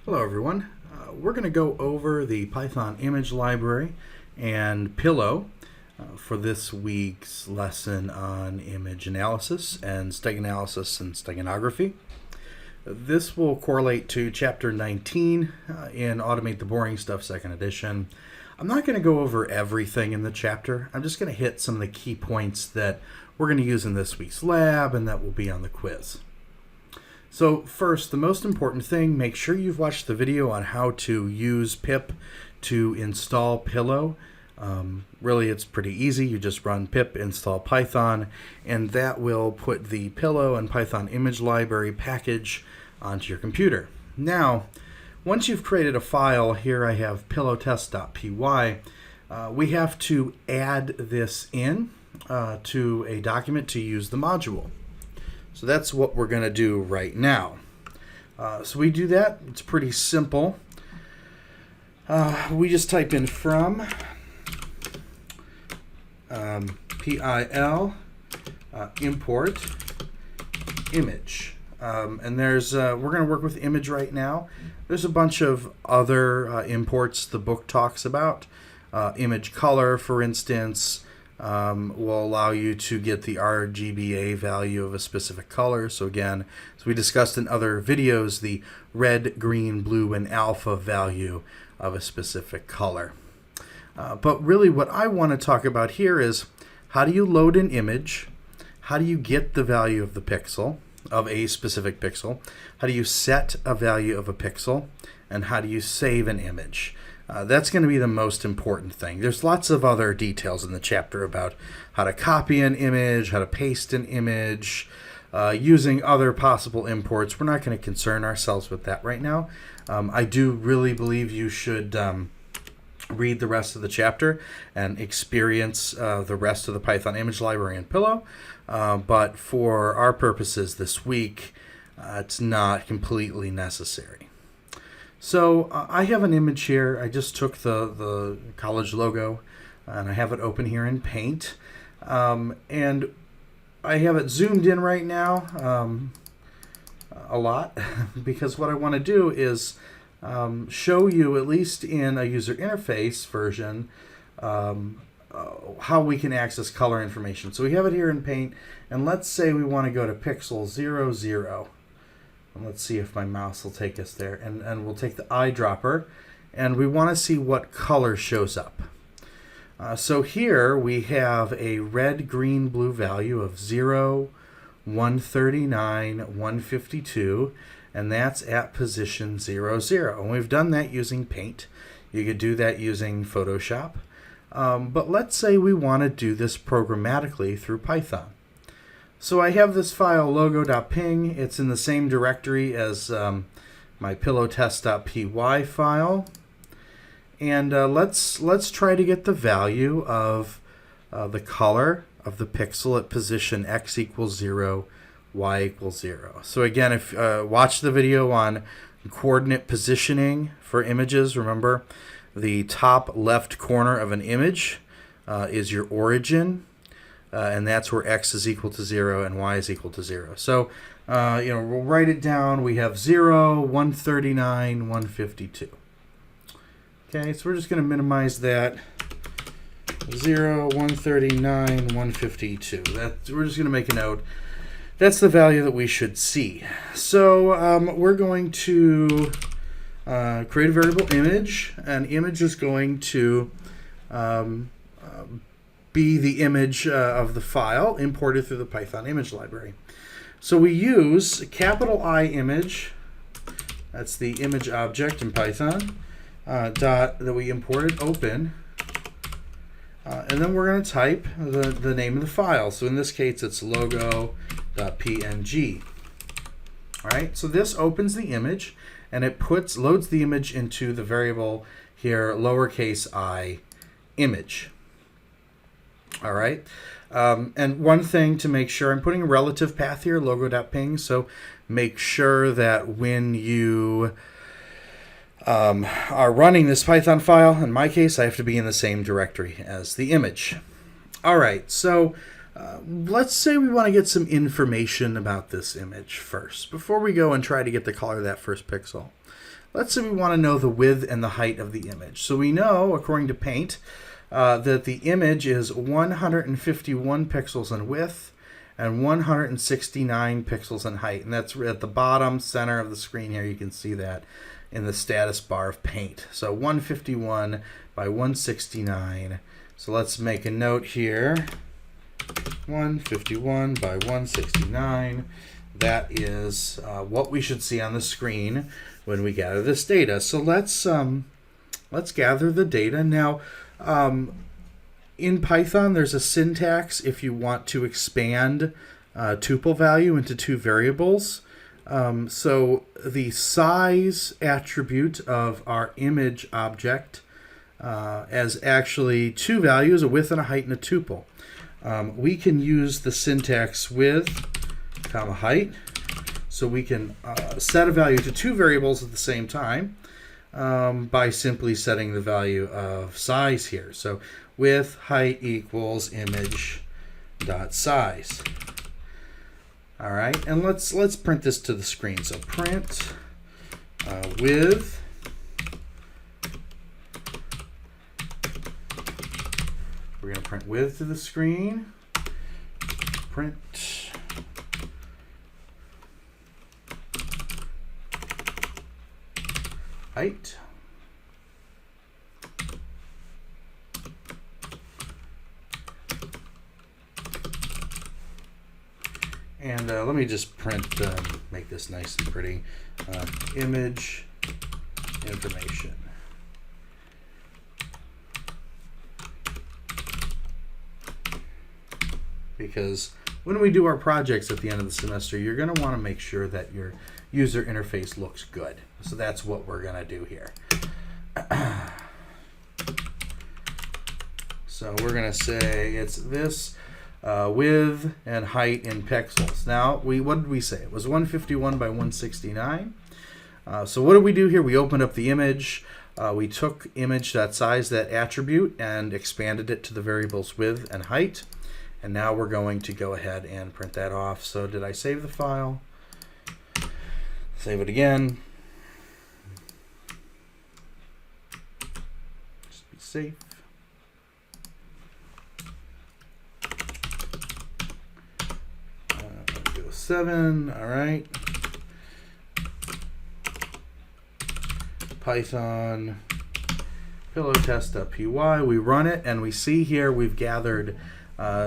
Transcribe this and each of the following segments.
Hello everyone. We're going to go over the Python image library and Pillow for this week's lesson on image analysis and steganalysis and steganography. This will correlate to Chapter 19 in Automate the Boring Stuff 2nd edition. I'm not going to go over everything in the chapter. I'm just going to hit some of the key points that we're going to use in this week's lab and that will be on the quiz. So first, the most important thing, make sure you've watched the video on how to use pip to install Pillow. Really, it's pretty easy. You just run pip install Python, and that will put the Pillow and Python image library package onto your computer. Now, once you've created a file, here I have pillowtest.py, we have to add this in to a document to use the module. So that's what we're going to do right now. So we do that. It's pretty simple. We just type in from PIL import image. And there's we're going to work with image right now. There's a bunch of other imports the book talks about. Image color, for instance, will allow you to get the RGBA value of a specific color. So again, as we discussed in other videos, the red, green, blue, and alpha value of a specific color. But really what I want to talk about here is how do you load an image? How do you get the value of the pixel, of a specific pixel? How do you set a value of a pixel? And how do you save an image? That's going to be the most important thing. There's lots of other details in the chapter about how to copy an image, how to paste an image, using other possible imports. We're not going to concern ourselves with that right now. I do really believe you should read the rest of the chapter and experience the rest of the Python image library and Pillow. But for our purposes this week, it's not completely necessary. So I have an image here. I just took the college logo and I have it open here in Paint. And I have it zoomed in right now a lot because what I want to do is show you, at least in a user interface version, how we can access color information. So we have it here in Paint, and let's say we want to go to pixel 00. And let's see if my mouse will take us there. And we'll take the eyedropper, and we want to see what color shows up. So here we have a red, green, blue value of 0, 139, 152, and that's at position 00. And we've done that using Paint. You could do that using Photoshop. But let's say we want to do this programmatically through Python. So I have this file logo.ping. It's in the same directory as my pillowtest.py file. And let's try to get the value of the color of the pixel at position x equals 0, y equals 0. So again, if watch the video on coordinate positioning for images. Remember, the top left corner of an image is your origin. And that's where x is equal to 0 and y is equal to 0. So, we'll write it down. We have 0, 139, 152. Okay, so we're just going to minimize that. 0, 139, 152. We're just going to make a note. That's the value that we should see. So we're going to create a variable image. And image is going to be the image of the file imported through the Python image library. So we use capital I image, that's the image object in Python, that we imported, open, and then we're going to type the name of the file. So in this case, it's logo.png. All right, so this opens the image, and it loads the image into the variable here, lowercase I image. All right, and one thing to make sure, I'm putting a relative path here, logo.ping, so make sure that when you are running this Python file, in my case, I have to be in the same directory as the image. All right, so let's say we want to get some information about this image first, before we go and try to get the color of that first pixel. let's say we want to know the width and the height of the image. So we know, according to Paint, that the image is 151 pixels in width and 169 pixels in height. And that's at the bottom center of the screen here. You can see that in the status bar of Paint. So 151 by 169. So let's make a note here. 151 by 169. That is what we should see on the screen when we gather this data. So let's gather the data. Now, in Python, there's a syntax if you want to expand tuple value into two variables. So the size attribute of our image object as actually two values, a width and a height, and a tuple. We can use the syntax width, comma, height. So we can set a value to two variables at the same time by simply setting the value of size here. So width, height equals image dot size. All right, and let's print this to the screen. So print width we're going to print width to the screen. Print height. And let me just print, make this nice and pretty, image information. Because when we do our projects at the end of the semester, you're going to want to make sure that your user interface looks good. So that's what we're going to do here. So we're going to say it's this width and height in pixels. Now, what did we say? It was 151 by 169. So what did we do here? We opened up the image. We took image.size, that attribute, and expanded it to the variables width and height. And now we're going to go ahead and print that off. So did I save the file? Save it again. Just be safe. Go 7, all right. Python pillowtest.py. We run it and we see here we've gathered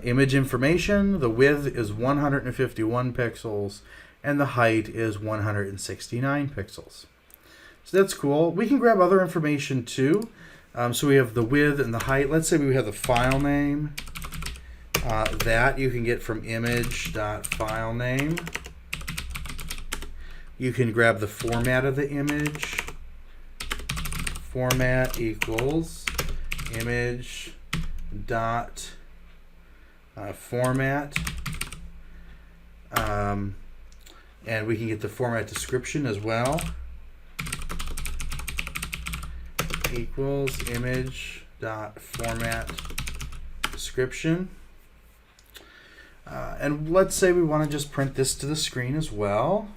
image information. The width is 151 pixels and the height is 169 pixels. So that's cool. We can grab other information too. So we have the width and the height. Let's say we have the file name. That you can get from image.filename. You can grab the format of the image. Format equals image dot format, and we can get the format description as well. Equals image dot format description, and let's say we want to just print this to the screen as well.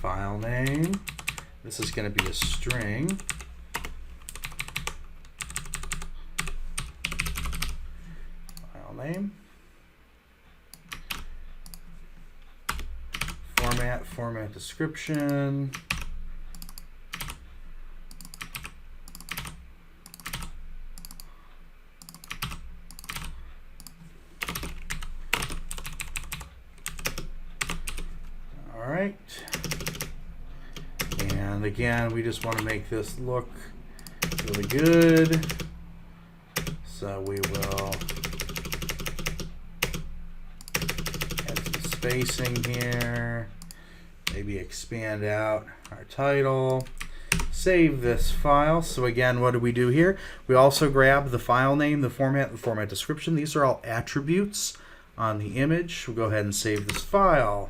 File name. This is going to be a string. File name. Format, format description. All right. And again, we just want to make this look really good. So we will add some spacing here. Maybe expand out our title. Save this file. So again, what do we do here? We also grab the file name, the format description. These are all attributes on the image. We'll go ahead and save this file.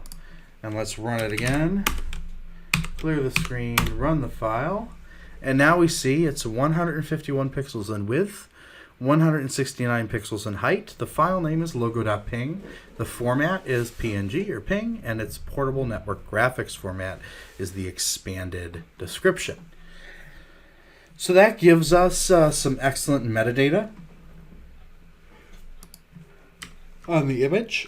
And let's run it again. Clear the screen, run the file, and now we see it's 151 pixels in width, 169 pixels in height. The file name is logo.png. The format is PNG or PNG, and its portable network graphics format is the expanded description. So that gives us some excellent metadata on the image.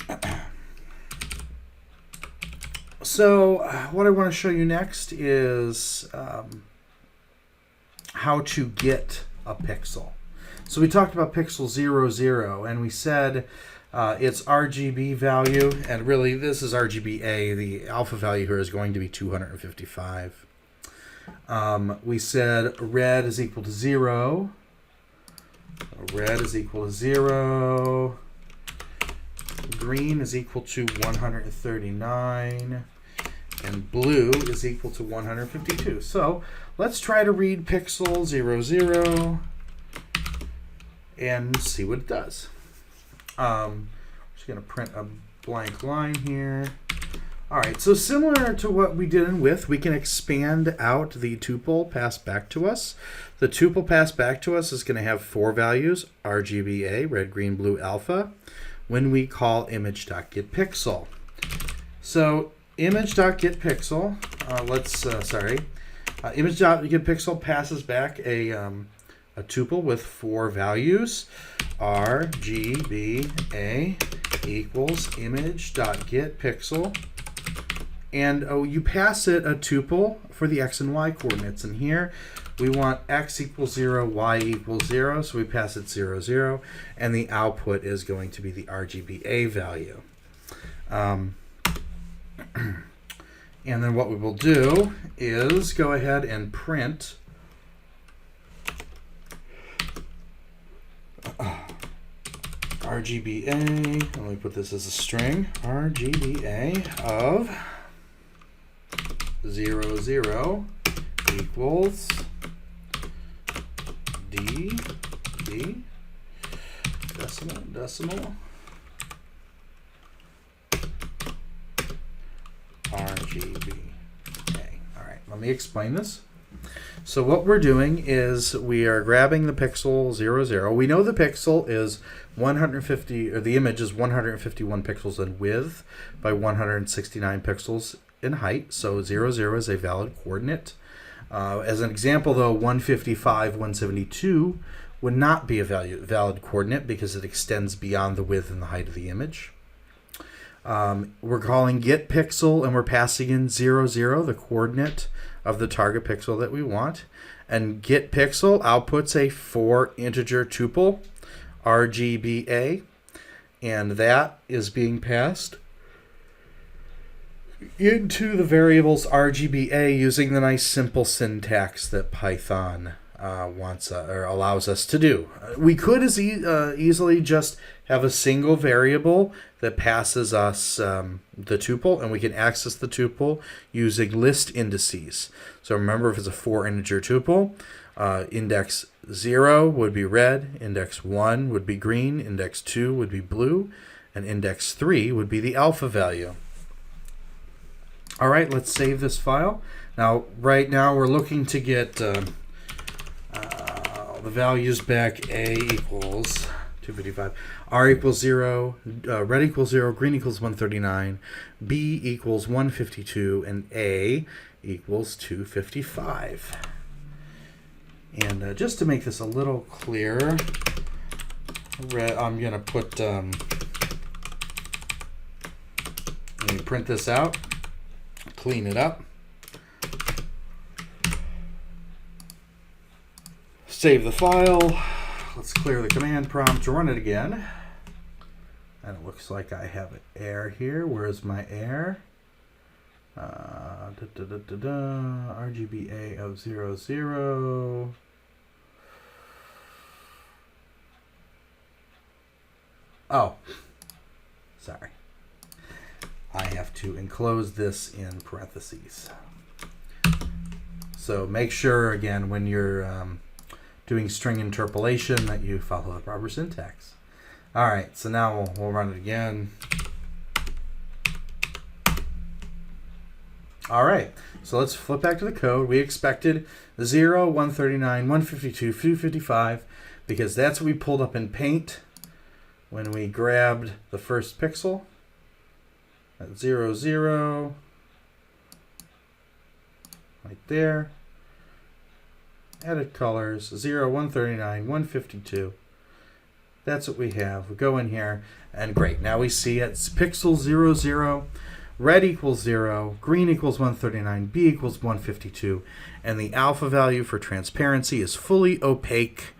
So what I want to show you next is how to get a pixel. So we talked about pixel 00, and we said its RGB value, and really this is RGBA. The alpha value here is going to be 255. We said red is equal to 0. Red is equal to 0. Green is equal to 139. And blue is equal to 152. So let's try to read pixel 00 and see what it does. I'm just going to print a blank line here. All right, so similar to what we did in width, we can expand out the tuple passed back to us. The tuple passed back to us is going to have 4 values, RGBA, red, green, blue, alpha, when we call image.getPixel. So image.getPixel, image.getPixel passes back a tuple with 4 values, RGBA equals image.getPixel, and you pass it a tuple for the x and y coordinates, and here we want x equals 0, y equals 0, so we pass it 0, 0, and the output is going to be the RGBA value. And then what we will do is go ahead and print RGBA, let me put this as a string, RGBA of 0, 0 equals D, decimal, RGBA. All right, let me explain this. So what we're doing is we are grabbing the pixel 0, 0. We know the pixel is 150, or the image is 151 pixels in width by 169 pixels in height. So 0, 0 is a valid coordinate. As an example, though, 155, 172 would not be a valid coordinate because it extends beyond the width and the height of the image. We're calling getPixel, and we're passing in 0, 0, the coordinate of the target pixel that we want. And getPixel outputs a 4-integer tuple, RGBA, and that is being passed into the variables RGBA using the nice simple syntax that Python wants or allows us to do. We could easily just have a single variable that passes us the tuple, and we can access the tuple using list indices. So remember, if it's a 4-integer tuple, index 0 would be red, index 1 would be green, index 2 would be blue, and index 3 would be the alpha value. All right, let's save this file. Now, right now, we're looking to get the values back. A equals 255, R equals 0, red equals 0, green equals 139, B equals 152, and A equals 255. And just to make this a little clearer, I'm going to put, let me print this out, clean it up, save the file. Let's clear the command prompt to run it again. And it looks like I have an error here. Where's my error? RGBA of 0, 0. Oh, sorry. I have to enclose this in parentheses. So make sure, again, when you're doing string interpolation, that you follow the proper syntax. All right, so now we'll run it again. All right, so let's flip back to the code. We expected 0, 139, 152, 255, because that's what we pulled up in Paint when we grabbed the first pixel at 0, 0, right there. Edit colors, 0, 139, 152. That's what we have. We go in here, and great. Now we see it's pixel 0, 0, red equals 0, green equals 139, B equals 152, and the alpha value for transparency is fully opaque,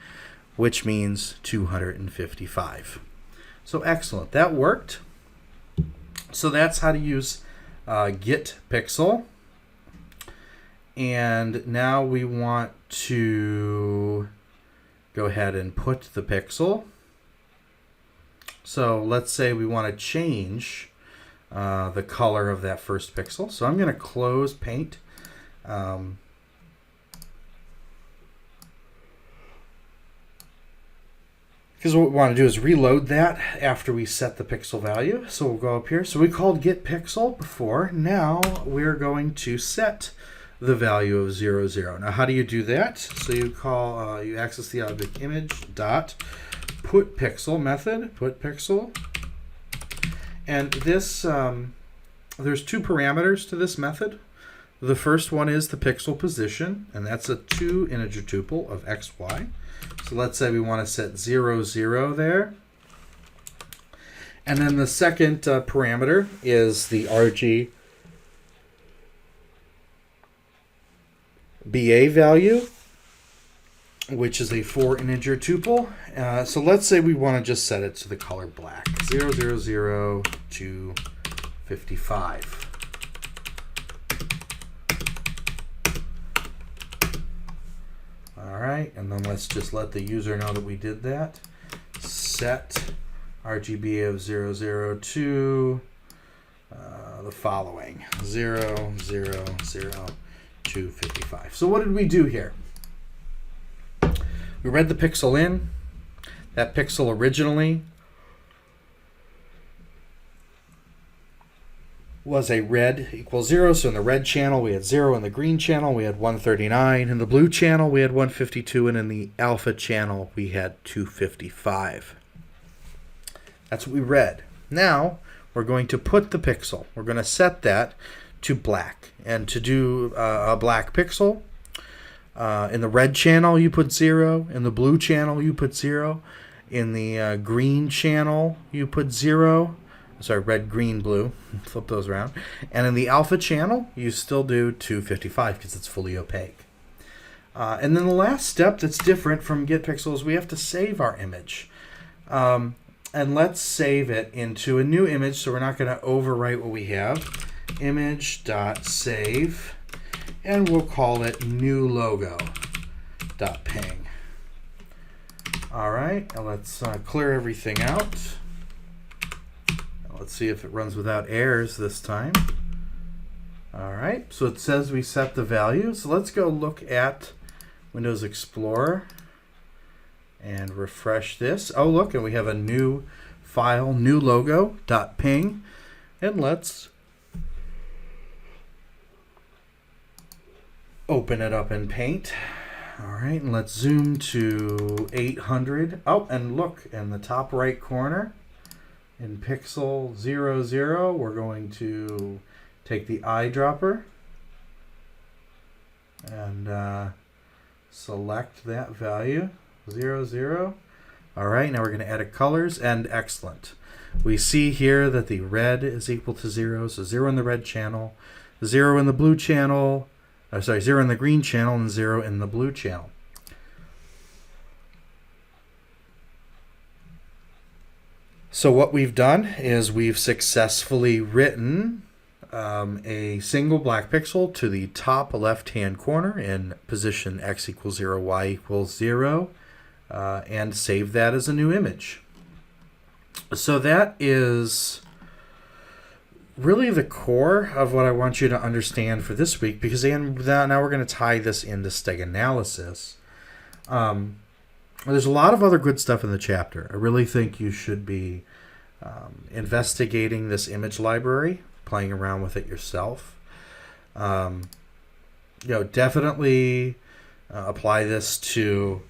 which means 255. So excellent. That worked. So that's how to use get pixel. And now we want to go ahead and put the pixel. So let's say we want to change the color of that first pixel. So I'm going to close Paint. Because what we want to do is reload that after we set the pixel value. So we'll go up here. So we called get pixel before. Now we're going to set the value of 0, 0. Now how do you do that? So you call, you access the object image dot put pixel method, put pixel. And this, there's two parameters to this method. The first one is the pixel position, and that's a 2 integer tuple of x, y. So let's say we want to set 0, 0 there. And then the second parameter is the RGBA value, which is a 4 integer tuple. So let's say we want to just set it to the color black. 0, 0, 0 to 55. All right, and then let's just let the user know that we did that. Set RGB of 0, 0 to the following, 0, 0, 0 to 55. So what did we do here? We read the pixel in. That pixel originally was a red equals 0. So in the red channel, we had 0. In the green channel, we had 139. In the blue channel, we had 152. And in the alpha channel, we had 255. That's what we read. Now, we're going to put the pixel. We're going to set that to black. And to do a black pixel, in the red channel, you put 0. In the blue channel, you put 0. In the green channel, you put 0. Sorry, red, green, blue. Flip those around. And in the alpha channel, you still do 255 because it's fully opaque. And then the last step that's different from get pixel is we have to save our image. And let's save it into a new image, so we're not going to overwrite what we have. Image.save, and we'll call it new logo.ping. All right, and let's clear everything out. Let's see if it runs without errors this time. All right, so it says we set the value. So let's go look at Windows Explorer and refresh this. Oh, look, and we have a new file, new logo.ping. And let's open it up in Paint. All right, and let's zoom to 800. Oh, and look in the top right corner, in pixel 0, 0, we're going to take the eyedropper and select that value, 0, 0. All right, now we're going to edit colors, and excellent. We see here that the red is equal to 0, so 0 in the red channel, 0 in the blue channel, 0 in the green channel, and 0 in the blue channel. So what we've done is we've successfully written a single black pixel to the top left-hand corner in position x equals 0, y equals 0, and save that as a new image. So that is really the core of what I want you to understand for this week, because again, now we're going to tie this into steg analysis. There's a lot of other good stuff in the chapter. I really think you should be investigating this image library, playing around with it yourself. Definitely apply this to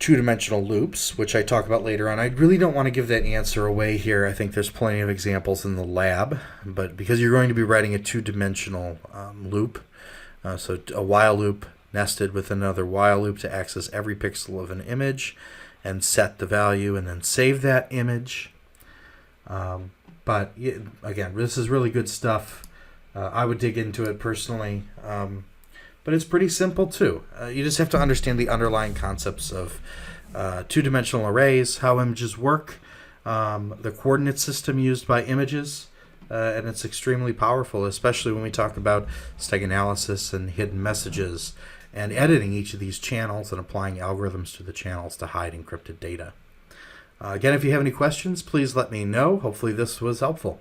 two-dimensional loops, which I talk about later on. I really don't want to give that answer away here. I think there's plenty of examples in the lab, but because you're going to be writing a two-dimensional loop, so a while loop nested with another while loop to access every pixel of an image and set the value and then save that image. But again, this is really good stuff. I would dig into it personally. But it's pretty simple too. You just have to understand the underlying concepts of two-dimensional arrays, how images work, the coordinate system used by images, and it's extremely powerful, especially when we talk about stag analysis and hidden messages and editing each of these channels and applying algorithms to the channels to hide encrypted data. Again, if you have any questions, please let me know. Hopefully this was helpful.